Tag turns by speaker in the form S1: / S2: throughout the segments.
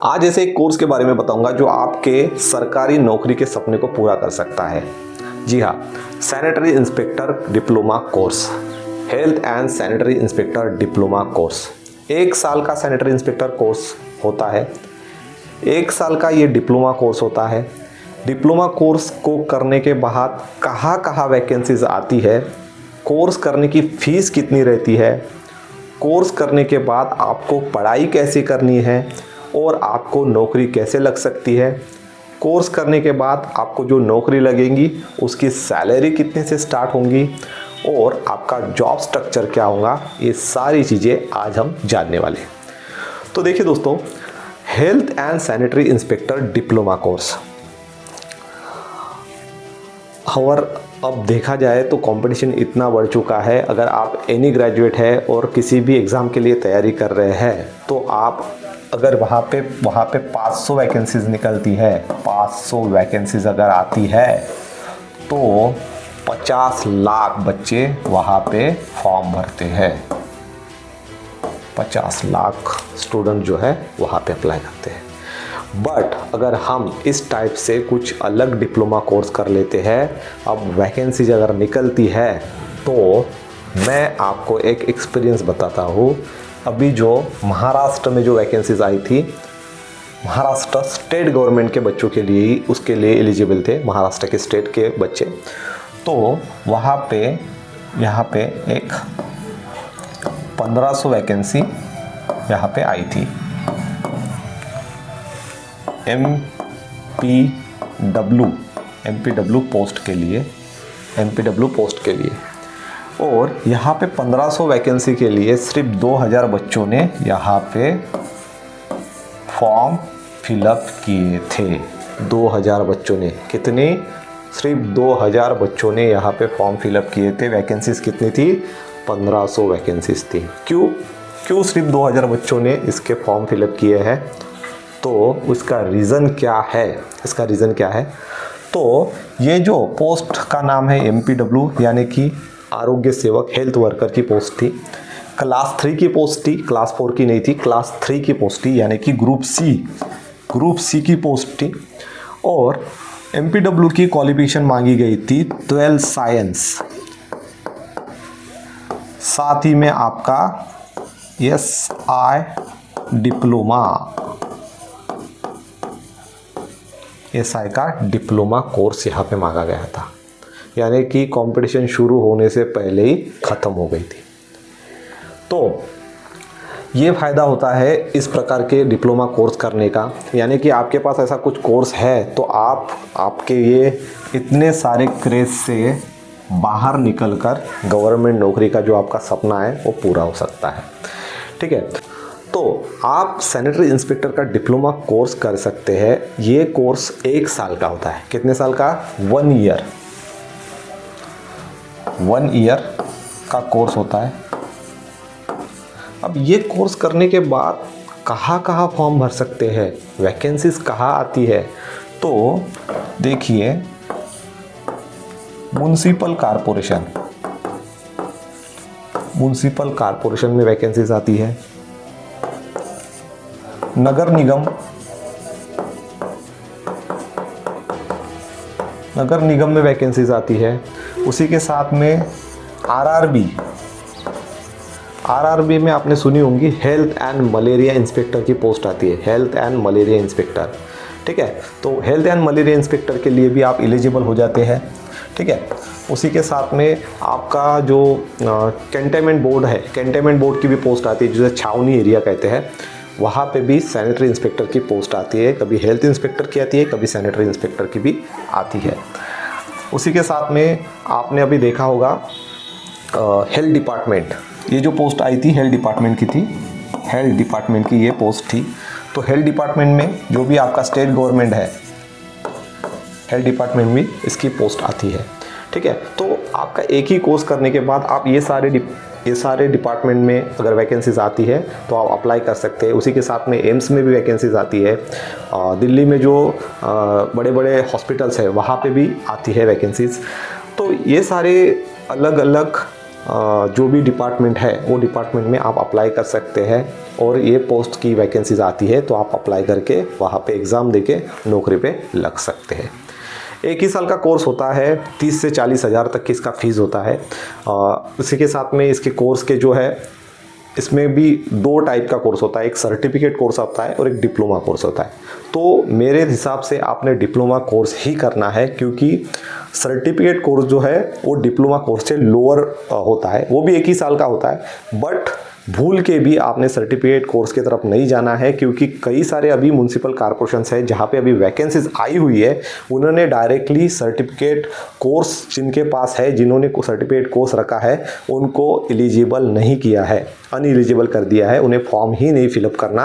S1: आज ऐसे एक कोर्स के बारे में बताऊंगा जो आपके सरकारी नौकरी के सपने को पूरा कर सकता है। जी हाँ, sanitary inspector diploma course, health and sanitary inspector diploma course. 1 साल का सैनिटरी इंस्पेक्टर कोर्स होता है, 1 साल का ये डिप्लोमा कोर्स होता है। डिप्लोमा कोर्स को करने के बाद कहाँ कहाँ वैकेंसीज आती है, कोर्स करने की फ़ीस कितनी रहती है, कोर्स करने के बाद आपको पढ़ाई कैसे करनी है और आपको नौकरी कैसे लग सकती है, कोर्स करने के बाद आपको जो नौकरी लगेगी उसकी सैलरी कितने से स्टार्ट होंगी और आपका जॉब स्ट्रक्चर क्या होगा, ये सारी चीज़ें आज हम जानने वाले हैं। तो देखिए दोस्तों, health and sanitary inspector diploma course और अब देखा जाए तो कंपटीशन इतना बढ़ चुका है। अगर आप एनी ग्रेजुएट है और किसी भी एग्ज़ाम के लिए तैयारी कर रहे हैं तो आप अगर वहाँ पे 500 वैकेंसीज निकलती है, 500 वैकेंसीज अगर आती है तो 50 लाख बच्चे वहाँ पे फॉर्म भरते हैं। 50 लाख स्टूडेंट जो है वहाँ पे अप्लाई करते हैं। बट अगर हम इस टाइप से कुछ अलग डिप्लोमा कोर्स कर लेते हैं, अब वैकेंसीज अगर निकलती है तो मैं आपको एक एक्सपीरियंस बताता हूँ। अभी जो महाराष्ट्र में जो वैकेंसीज आई थी, महाराष्ट्र स्टेट गवर्नमेंट के बच्चों के लिए ही उसके लिए एलिजिबल थे, महाराष्ट्र के स्टेट के बच्चे। तो वहाँ पे यहाँ पे एक 1500 वैकेंसी यहाँ पे आई थी एमपीडब्ल्यू पोस्ट के लिए और यहाँ पे 1500 वैकेंसी के लिए सिर्फ 2000 बच्चों ने यहाँ पे फॉर्म फिलअप किए थे। 2000 बच्चों ने, कितने? सिर्फ 2000 बच्चों ने यहाँ पे फॉर्म फिलअप किए थे। वैकेंसीज कितनी थी? 1500 वैकेंसीज थी। क्यों सिर्फ 2000 बच्चों ने इसके फॉर्म फिलअप किए हैं? तो उसका रीज़न क्या है? तो ये जो पोस्ट का नाम है एमपीडब्ल्यू यानी कि आरोग्य सेवक, हेल्थ वर्कर की पोस्ट थी। क्लास 3 की पोस्ट थी, क्लास 4 की नहीं थी, क्लास 3 की पोस्ट थी, यानी कि ग्रुप सी की पोस्ट थी। और एमपीडब्ल्यू की क्वालिफिकेशन मांगी गई थी 12 साइंस, साथ ही में आपका एसआई का डिप्लोमा कोर्स यहाँ पे मांगा गया था, यानी कि कंपटीशन शुरू होने से पहले ही ख़त्म हो गई थी। तो ये फ़ायदा होता है इस प्रकार के डिप्लोमा कोर्स करने का, यानी कि आपके पास ऐसा कुछ कोर्स है तो आपके ये इतने सारे क्रेज से बाहर निकलकर गवर्नमेंट नौकरी का जो आपका सपना है वो पूरा हो सकता है। ठीक है, तो आप सैनिटरी इंस्पेक्टर का डिप्लोमा कोर्स कर सकते हैं। ये कोर्स 1 साल का होता है। कितने साल का? 1 ईयर का कोर्स होता है। अब ये कोर्स करने के बाद कहाँ फॉर्म भर सकते हैं, वैकेंसीज कहाँ आती है? तो देखिए, म्युनिसिपल कारपोरेशन में वैकेंसीज आती है, नगर निगम में वैकेंसीज आती है। उसी के साथ में आरआरबी में आपने सुनी होंगी, हेल्थ एंड मलेरिया इंस्पेक्टर की पोस्ट आती है, हेल्थ एंड मलेरिया इंस्पेक्टर। ठीक है, तो हेल्थ एंड मलेरिया इंस्पेक्टर के लिए भी आप एलिजिबल हो जाते हैं। ठीक है, उसी के साथ में आपका जो कैंटोनमेंट बोर्ड की भी पोस्ट आती है, जिसे छावनी एरिया कहते हैं। वहाँ पे भी सैनिटरी इंस्पेक्टर की पोस्ट आती है, कभी हेल्थ इंस्पेक्टर की आती है, कभी सैनिटरी इंस्पेक्टर की भी आती है। उसी के साथ में आपने अभी देखा होगा हेल्थ डिपार्टमेंट, ये जो पोस्ट आई थी हेल्थ डिपार्टमेंट की ये पोस्ट थी। तो हेल्थ डिपार्टमेंट में जो भी आपका स्टेट गवर्नमेंट है, हेल्थ डिपार्टमेंट में इसकी पोस्ट आती है। ठीक है, तो आपका एक ही कोर्स करने के बाद आप ये सारे डिपार्टमेंट में अगर वैकेंसीज आती है तो आप अप्लाई कर सकते हैं। उसी के साथ में एम्स में भी वैकेंसीज आती है, दिल्ली में जो बड़े बड़े हॉस्पिटल्स है वहाँ पे भी आती है वैकेंसीज। तो ये सारे अलग अलग जो भी डिपार्टमेंट है वो डिपार्टमेंट में आप अप्लाई कर सकते हैं और ये पोस्ट की वैकेंसीज आती है तो आप अप्लाई करके वहाँ पे एग्ज़ाम देके नौकरी पे लग सकते हैं। एक ही साल का कोर्स होता है, 30 से 40 हज़ार तक की इसका फ़ीस होता है। इसी के साथ में इसके कोर्स के जो है इसमें भी 2 टाइप का कोर्स होता है, एक सर्टिफिकेट कोर्स होता है और एक डिप्लोमा कोर्स होता है। तो मेरे हिसाब से आपने डिप्लोमा कोर्स ही करना है, क्योंकि सर्टिफिकेट कोर्स जो है वो डिप्लोमा कोर्स से लोअर होता है, वो भी 1 ही साल का होता है। बट भूल के भी आपने सर्टिफिकेट कोर्स की तरफ नहीं जाना है, क्योंकि कई सारे अभी म्यूनसिपल कॉर्पोरेशंस है जहाँ पे अभी वैकेंसीज आई हुई है, उन्होंने डायरेक्टली सर्टिफिकेट कोर्स जिनके पास है, जिन्होंने सर्टिफिकेट कोर्स रखा है, उनको एलिजिबल नहीं किया है, अनएलिजिबल कर दिया है, उन्हें फॉर्म ही नहीं फिलअप करना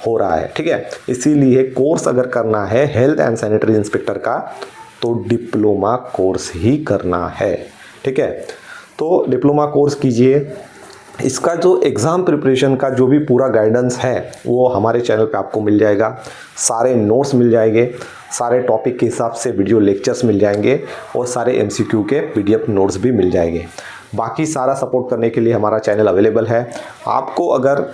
S1: हो रहा है। ठीक है, इसीलिए कोर्स अगर करना है हेल्थ एंड सैनिटरी इंस्पेक्टर का तो डिप्लोमा कोर्स ही करना है। ठीक है, तो डिप्लोमा कोर्स कीजिए। इसका जो एग्ज़ाम प्रिपरेशन का जो भी पूरा गाइडेंस है वो हमारे चैनल पे आपको मिल जाएगा, सारे नोट्स मिल जाएंगे, सारे टॉपिक के हिसाब से वीडियो लेक्चर्स मिल जाएंगे और सारे MCQ के PDF नोट्स भी मिल जाएंगे। बाकी सारा सपोर्ट करने के लिए हमारा चैनल अवेलेबल है। आपको अगर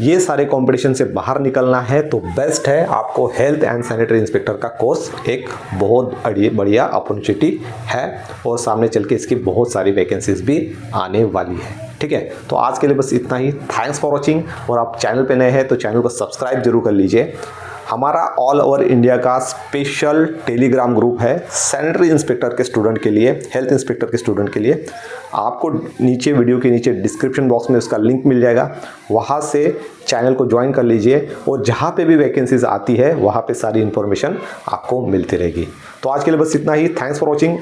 S1: ये सारे कंपटीशन से बाहर निकलना है तो बेस्ट है आपको हेल्थ एंड सैनिटरी इंस्पेक्टर का कोर्स, एक बहुत बढ़िया अपॉर्चुनिटी है और सामने चल के इसकी बहुत सारी वैकेंसीज भी आने वाली है। ठीक है, तो आज के लिए बस इतना ही। Thanks for watching. और आप चैनल पे नए हैं तो चैनल को सब्सक्राइब जरूर कर लीजिए। हमारा ऑल ओवर इंडिया का स्पेशल टेलीग्राम ग्रुप है सैनिटरी इंस्पेक्टर के स्टूडेंट के लिए, हेल्थ इंस्पेक्टर के स्टूडेंट के लिए। आपको नीचे वीडियो के नीचे डिस्क्रिप्शन बॉक्स में उसका लिंक मिल जाएगा, वहाँ से चैनल को ज्वाइन कर लीजिए और जहाँ पे भी वैकेंसीज आती है वहाँ पे सारी इन्फॉर्मेशन आपको मिलती रहेगी। तो आज के लिए बस इतना ही। Thanks for watching.